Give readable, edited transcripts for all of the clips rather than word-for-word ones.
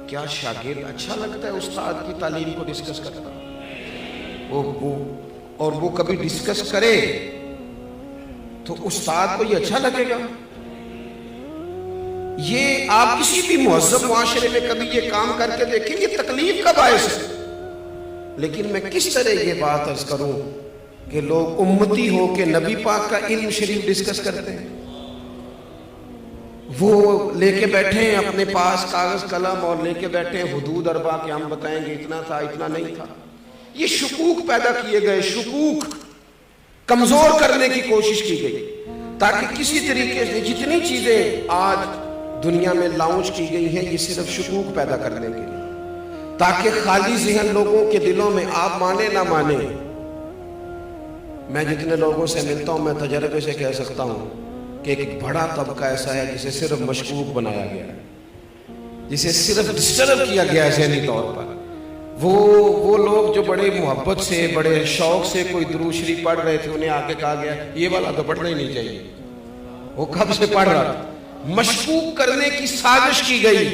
کیا شاگرد اچھا لگتا ہے استاد کی تعلیم کو ڈسکس کرتا؟ اور وہ کبھی ڈسکس کرے تو استاد کو یہ اچھا لگے گا؟ یہ آپ کسی بھی مہذب معاشرے میں کبھی یہ کام کر کے دیکھیں، یہ تکلیف کا باعث ہے۔ لیکن میں کس طرح یہ بات عرض کروں کہ لوگ امتی ہو کے نبی پاک کا علم شریف ڈسکس کرتے ہیں، وہ لے کے بیٹھے ہیں اپنے پاس کاغذ قلم اور لے کے بیٹھے ہیں حدود اربع کہ ہم بتائیں گے اتنا تھا اتنا نہیں تھا۔ یہ شکوک پیدا کیے گئے، شکوک کمزور کرنے کی کوشش کی گئی تاکہ کسی طریقے سے جتنی چیزیں آج دنیا میں لانچ کی گئی ہیں یہ صرف شکوک پیدا کرنے کے لیے، تاکہ خالی ذہن لوگوں کے دلوں میں آپ مانے نہ مانے۔ میں جتنے لوگوں سے ملتا ہوں میں تجربے سے کہہ سکتا ہوں کہ ایک بڑا طبقہ ایسا ہے جسے صرف مشکوک بنایا گیا ہے، جسے صرف ڈسٹرب کیا گیا ہے ذہنی طور پر۔ وہ لوگ جو بڑے محبت سے بڑے شوق سے کوئی درود شریف پڑھ رہے تھے، انہیں آگے کہا گیا یہ والا تو پڑھنا ہی نہیں چاہیے، وہ کب سے پڑھ رہا تھا۔ مشکوک کرنے کی سازش کی گئی۔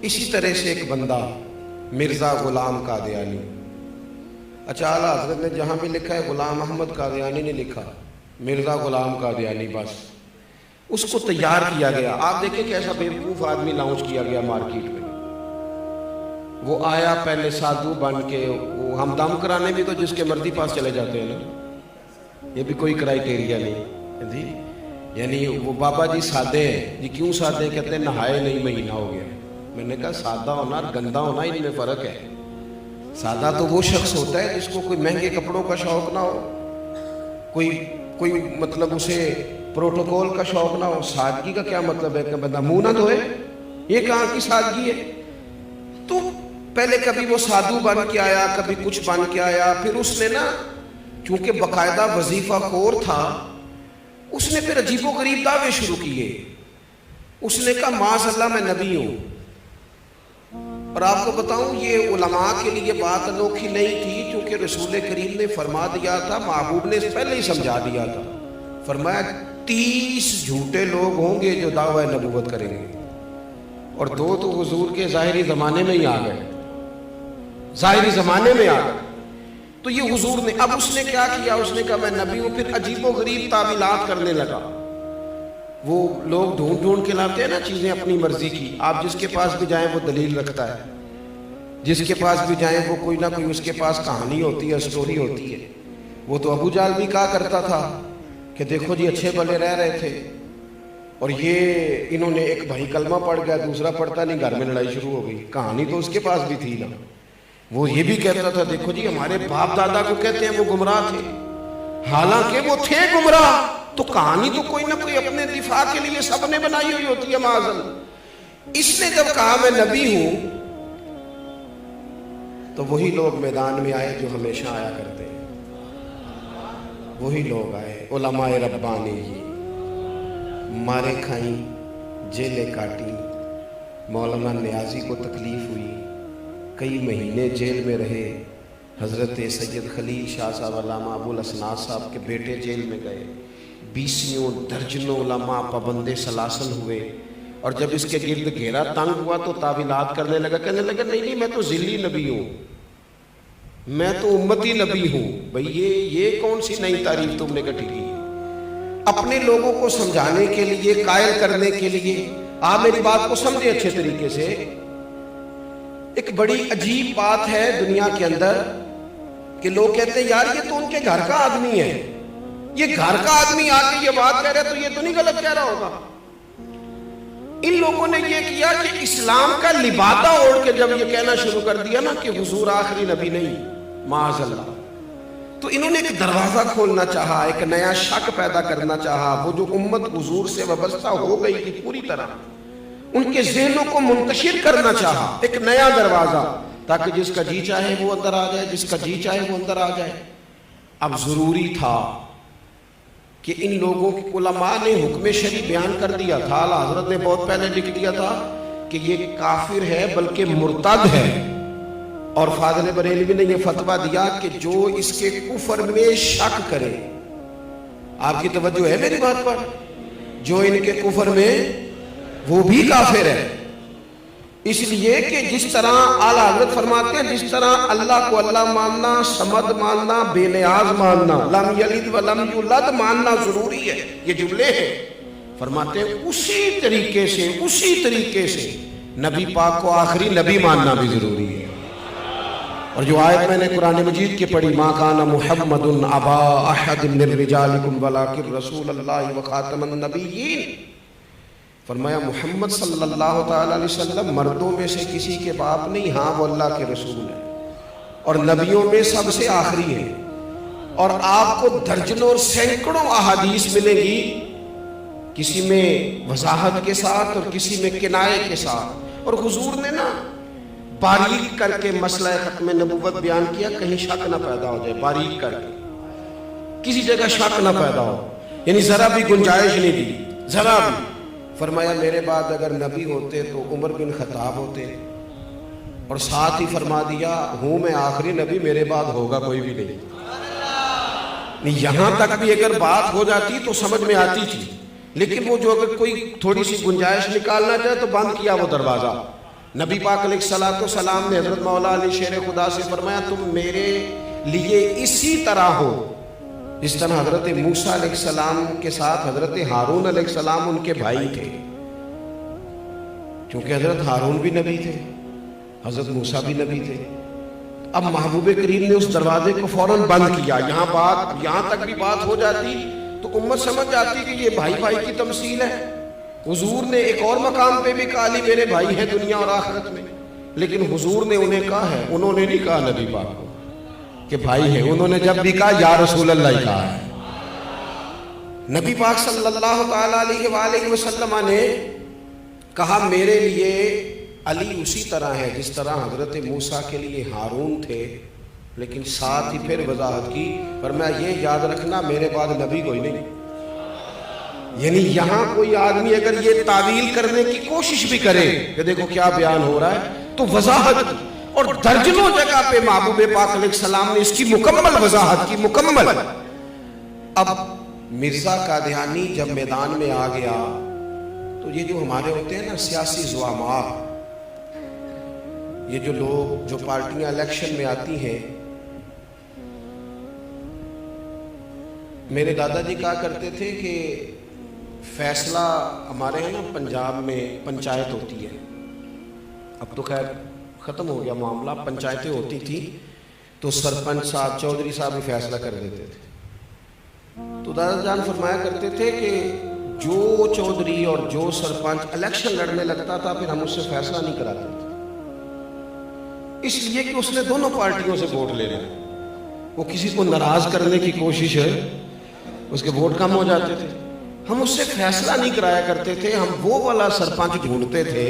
اسی طرح سے ایک بندہ مرزا غلام قادیانی، اچھا اعلیٰ حضرت نے جہاں بھی لکھا ہے غلام احمد قادیانی نے لکھا، مرزا غلام قادیانی بس، اس کو تیار کیا گیا۔ آپ دیکھیں کہ ایسا بیوقوف آدمی لانچ کیا گیا مارکیٹ میں۔ وہ آیا پہلے سادھو بن کے، وہ ہم دم کرانے بھی تو جس کے مرضی پاس چلے جاتے ہیں نا، یہ بھی کوئی کرائیٹیریا نہیں جی، یعنی وہ بابا جی سادے ہیں جی، کیوں سادے ہیں؟ کہتے ہیں نہائے نہیں مہینہ ہو گیا۔ میں نے کہا سادہ ہونا اور گندا ہونا ان میں فرق ہے۔ سادہ تو وہ شخص ہوتا ہے جس کو کوئی مہنگے کپڑوں کا شوق نہ ہو، کوئی مطلب اسے پروٹوکول کا شوق نہ ہو۔ سادگی کا کیا مطلب ہے کہ بندہ منہ نہ دھوئے؟ یہ کہاں کی سادگی ہے؟ تو پہلے کبھی وہ سادھو بن کے آیا، کبھی کچھ بن کے آیا، پھر اس نے نا چونکہ باقاعدہ وظیفہ خور تھا، اس نے پھر عجیب و غریب دعوے شروع کیے۔ اس نے کہا معاذ اللہ میں نبی ہوں۔ اور آپ کو بتاؤں یہ علماء کے لیے بات انوکھی نہیں تھی، کیونکہ رسول کریم نے فرما دیا تھا، محبوب نے پہلے ہی سمجھا دیا تھا، فرمایا 30 جھوٹے لوگ ہوں گے جو دعوی نبوت کریں گے، اور 2 تو حضور کے ظاہری زمانے میں ہی آ گئے، ظاہری زمانے میں آ گئے۔ تو یہ حضور نے، اب اس نے کیا کیا؟ اس نے کہا میں نبی ہوں، پھر عجیب و غریب تعویلات کرنے لگا۔ وہ لوگ ڈھونڈ کے لاتے ہیں نا چیزیں اپنی مرضی کی، آپ جس کے پاس بھی جائیں وہ دلیل رکھتا ہے، جس کے پاس بھی جائیں وہ کوئی نہ کوئی اس کے پاس کہانی ہوتی ہے، سٹوری ہوتی ہے۔ وہ تو ابو جہل بھی کہا کرتا تھا کہ دیکھو جی اچھے بھلے رہ رہے تھے، اور یہ انہوں نے ایک بھائی کلمہ پڑھ گیا، دوسرا پڑھتا نہیں، گھر میں لڑائی شروع ہو گئی۔ کہانی تو اس کے پاس بھی تھی نا۔ وہ یہ بھی کہتا تھا دیکھو جی ہمارے باپ دادا کو کہتے ہیں وہ گمراہ تھے، حالانکہ وہ تھے گمراہ۔ تو کہانی تو کوئی نہ کوئی اپنے دفاع کے لیے سب نے بنائی ہوئی ہوتی ہے معاذ اللہ۔ اس نے جب کہا میں نبی ہوں تو وہی لوگ میدان میں آئے جو ہمیشہ آیا کرتے ہیں، وہی لوگ آئے، علماء ربانی جی، مارے کھائیں، جیلیں کاٹی۔ مولانا نیازی کو تکلیف ہوئی، کئی مہینے جیل میں رہے۔ حضرت سید خلیل شاہ صاحب علامہ ابو الاسناد صاحب کے بیٹے جیل میں گئے، 20 درجنوں علماء پابندے سلاسل ہوئے۔ اور جب اس کے گرد گھیرا تنگ ہوا تو تعویلات کرنے لگا، کہنے لگا نہیں میں تو ذلی نبی ہوں، میں تو امتی نبی ہوں۔ بھئی یہ کون سی نئی تعریف تم نے گٹھی کی؟ اپنے لوگوں کو سمجھانے کے لیے، قائل کرنے کے لیے، آپ میری بات کو سمجھیں اچھے طریقے سے۔ ایک بڑی عجیب بات ہے دنیا کے اندر کہ لوگ کہتے ہیں یار یہ تو ان کے گھر کا آدمی ہے، یہ گھر کا آدمی آ کے یہ بات کہہ رہا ہے تو یہ تو نہیں غلط کہہ رہا ہوگا۔ ان لوگوں نے یہ کیا کہ اسلام کا لبادہ اوڑھ کے جب یہ کہنا شروع کر دیا نا کہ حضور آخری نبی نہیں، معاذ اللہ، تو انہوں نے ایک دروازہ کھولنا چاہا، ایک نیا شک پیدا کرنا چاہا۔ وہ جو امت حضور سے وابستہ ہو گئی تھی پوری طرح، ان کے ذہنوں کو منتشر کرنا چاہا، ایک نیا دروازہ، تاکہ جس کا جی چاہے وہ اندر آ جائے، جس کا جی چاہے وہ اندر آ جائے۔ اب ضروری تھا کہ ان لوگوں کی علماء نے حکم شرعی بیان کر دیا تھا، اعلیٰ حضرت نے بہت پہلے لکھ دیا تھا کہ یہ کافر ہے بلکہ مرتد ہے، اور فاضل بریلوی نے یہ فتویٰ دیا کہ جو اس کے کفر میں شک کرے، آپ کی توجہ ہے میری بات پر، جو ان کے کفر میں وہ بھی کافر ہے۔ اس لیے کہ جس طرح اعلیٰ حضرت فرماتے ہیں جس طرح اللہ کو اللہ ماننا، صمد ماننا، بے نیاز ماننا، لم یلد ولم یولد ماننا ضروری ہے، یہ جملے ہیں، فرماتے ہیں اسی طریقے سے نبی پاک کو آخری نبی ماننا بھی ضروری ہے۔ اور جو آیت میں نے قرآن مجید کی پڑھی، ما کان محمد ابا احد من رجالکم ولکن رسول اللہ وخاتم النبیین، فرمایا محمد صلی اللہ تعالی علیہ وسلم مردوں میں سے کسی کے باپ نہیں، ہاں وہ اللہ کے رسول ہیں اور نبیوں میں سب سے آخری ہیں۔ اور آپ کو درجنوں اور سینکڑوں احادیث ملے گی، کسی میں وضاحت کے ساتھ اور کسی میں کنایے کے ساتھ، اور حضور نے نا باریک کر کے مسئلہ ختم نبوت بیان کیا، کہیں شک نہ پیدا ہو جائے، باریک کر کے کسی جگہ شک نہ پیدا ہو، یعنی ذرا بھی گنجائش نہیں دی، ذرا بھی۔ فرمایا میرے بعد اگر نبی ہوتے تو عمر بن خطاب ہوتے، اور ساتھ ہی فرما دیا ہوں میں آخری نبی، میرے بعد ہوگا کوئی بھی نہیں۔ یہاں تک بھی اگر بات ہو جاتی تو سمجھ میں آتی تھی، لیکن وہ جو اگر کوئی تھوڑی سی گنجائش نکالنا چاہے تو بند کیا وہ دروازہ۔ نبی پاک علیہ السلام نے حضرت مولا علی شیر خدا سے فرمایا تم میرے لیے اسی طرح ہو جس طرح حضرت موسیٰ علیہ السلام کے ساتھ حضرت ہارون علیہ السلام ان کے بھائی تھے، کیونکہ حضرت ہارون بھی نبی تھے، حضرت موسیٰ بھی نبی تھے۔ اب محبوب کریم نے اس دروازے کو فوراً بند کیا۔ یہاں تک بھی بات ہو جاتی تو امت سمجھ جاتی کہ یہ بھائی بھائی کی تمثیل ہے۔ حضور نے ایک اور مقام پہ بھی کہا علی میرے بھائی ہیں دنیا اور آخرت میں، لیکن حضور نے انہیں کہا ہے، انہوں نے نہیں کہا نبی پاک کو کہ بھائی ہیں، انہوں نے جب بھی کہا یا رسول اللہ ہی کہا ہے۔ نبی پاک صلی اللہ تعالیٰ علیہ وآلہ وسلم نے کہا میرے لیے علی اسی طرح ہے جس طرح حضرت موسیٰ کے لیے ہارون تھے، لیکن ساتھ ہی پھر وضاحت کی، فرمایا یہ یاد رکھنا میرے بعد نبی کوئی نہیں۔ یعنی یہاں کوئی آدمی اگر یہ تعویل کرنے کی کوشش بھی کرے کہ دیکھو کیا بیان ہو رہا ہے، تو وضاحت اور درجنوں جگہ پہ محبوب پاک علیہ السلام نے اس کی مکمل وضاحت کی، مکمل۔ اب مرزا قادیانی جب میدان میں آ گیا تو یہ جو ہمارے ہوتے ہیں نا سیاسی زعماء، یہ جو لوگ جو پارٹیاں الیکشن میں آتی ہیں، میرے دادا جی کہا کرتے تھے کہ فیصلہ ہمارے ہیں نا پنجاب میں پنچایت ہوتی ہے، اب تو خیر ختم ہو گیا معاملہ، پنچایتیں ہوتی تھی تو سرپنچ صاحب چودھری صاحب بھی فیصلہ کر دیتے تھے۔ تو دادا جان فرمایا کرتے تھے کہ جو چودھری اور جو سرپنچ الیکشن لڑنے لگتا تھا پھر ہم اس سے فیصلہ نہیں کراتے تھے، اس لیے کہ اس نے دونوں پارٹیوں سے ووٹ لے لیا، وہ کسی کو ناراض کرنے کی کوشش ہے، اس کے ووٹ کم ہو جاتے تھے۔ ہم اس سے فیصلہ نہیں کرایا کرتے تھے، ہم وہ والا سرپنچ ڈھونڈتے تھے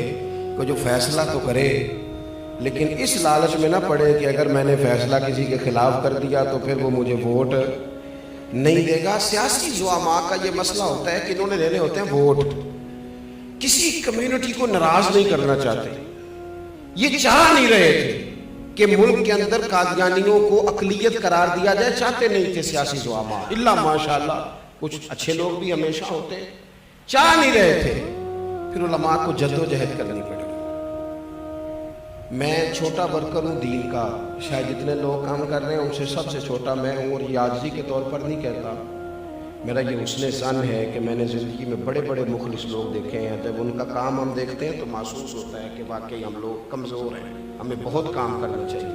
کہ جو فیصلہ تو کرے لیکن اس لالچ میں نہ پڑے کہ اگر میں نے فیصلہ کسی کے خلاف کر دیا تو پھر وہ مجھے ووٹ نہیں دے گا۔ سیاسی زعماء کا یہ مسئلہ ہوتا ہے کہ انہوں نے لینے ہوتے ہیں ووٹ، کسی کمیونٹی کو ناراض نہیں کرنا چاہتے، یہ چاہ نہیں رہے تھے کہ ملک کے اندر قادیانیوں کو اقلیت قرار دیا جائے، چاہتے نہیں تھے سیاسی زعماء، اللہ ماشاءاللہ کچھ اچھے لوگ بھی ہمیشہ ہوتے ہیں، چاہ نہیں رہے تھے۔ پھر علماء کو جدوجہد کرنی پڑی۔ میں چھوٹا ورکر ہوں دین کا، شاید جتنے لوگ کام کر رہے ہیں ان سے سب سے چھوٹا میں ہوں، اور یہ عاجزی کے طور پر نہیں کہتا، میرا یہ حسن ظن ہے کہ میں نے زندگی میں بڑے بڑے مخلص لوگ دیکھے ہیں، جب ان کا کام ہم دیکھتے ہیں تو محسوس ہوتا ہے کہ واقعی ہم لوگ کمزور ہیں، ہمیں بہت کام کرنا چاہیے۔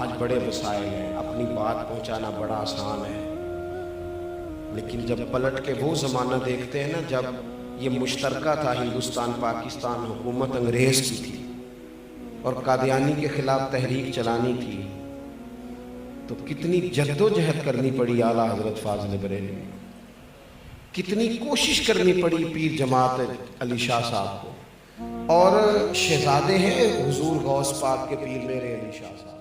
آج بڑے وسائل ہیں، اپنی بات پہنچانا بڑا آسان ہے، لیکن جب پلٹ کے وہ زمانہ دیکھتے ہیں نا جب یہ مشترکہ تھا، ہندوستان پاکستان حکومت انگریز کی تھی اور قادیانی کے خلاف تحریک چلانی تھی، تو کتنی جد و جہد کرنی پڑی اعلیٰ حضرت فاضل بریلوی، کتنی کوشش کرنی پڑی پیر جماعت علی شاہ صاحب کو، اور شہزادے ہیں حضور غوث پاک کے پیر میرے علی شاہ صاحب۔